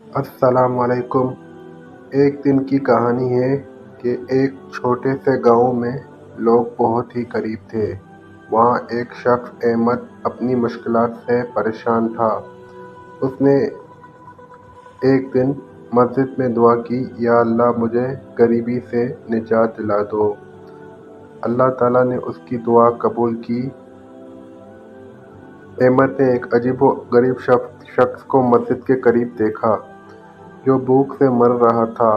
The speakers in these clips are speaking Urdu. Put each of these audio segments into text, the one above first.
السلام علیکم۔ ایک دن کی کہانی ہے کہ ایک چھوٹے سے گاؤں میں لوگ بہت ہی غریب تھے۔ وہاں ایک شخص احمد اپنی مشکلات سے پریشان تھا۔ اس نے ایک دن مسجد میں دعا کی، یا اللہ مجھے غریبی سے نجات دلا دو۔ اللہ تعالیٰ نے اس کی دعا قبول کی۔ احمد نے ایک عجیب و غریب شخص کو مسجد کے قریب دیکھا جو بھوک سے مر رہا تھا۔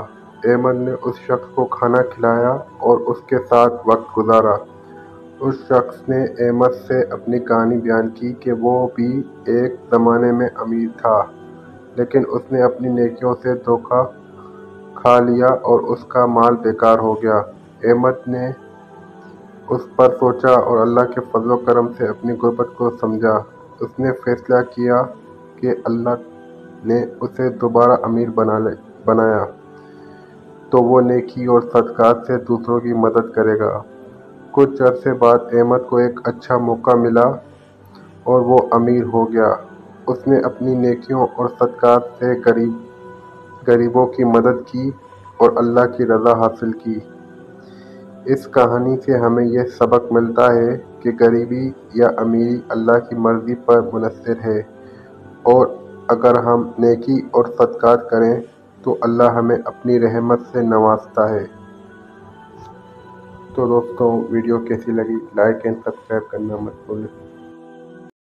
احمد نے اس شخص کو کھانا کھلایا اور اس کے ساتھ وقت گزارا۔ اس شخص نے احمد سے اپنی کہانی بیان کی کہ وہ بھی ایک زمانے میں امیر تھا، لیکن اس نے اپنی نیکیوں سے دھوکہ کھا لیا اور اس کا مال بیکار ہو گیا۔ احمد نے اس پر سوچا اور اللہ کے فضل و کرم سے اپنی غربت کو سمجھا۔ اس نے فیصلہ کیا کہ اللہ نے اسے دوبارہ امیر بنایا تو وہ نیکی اور صدقات سے دوسروں کی مدد کرے گا۔ کچھ عرصے بعد احمد کو ایک اچھا موقع ملا اور وہ امیر ہو گیا۔ اس نے اپنی نیکیوں اور صدقات سے غریبوں کی مدد کی اور اللہ کی رضا حاصل کی۔ اس کہانی سے ہمیں یہ سبق ملتا ہے کہ غریبی یا امیری اللہ کی مرضی پر منحصر ہے، اور اگر ہم نیکی اور صدقات کریں تو اللہ ہمیں اپنی رحمت سے نوازتا ہے۔ تو دوستوں، ویڈیو کیسی لگی؟ لائک اینڈ سبسکرائب کرنا مت بھولیں۔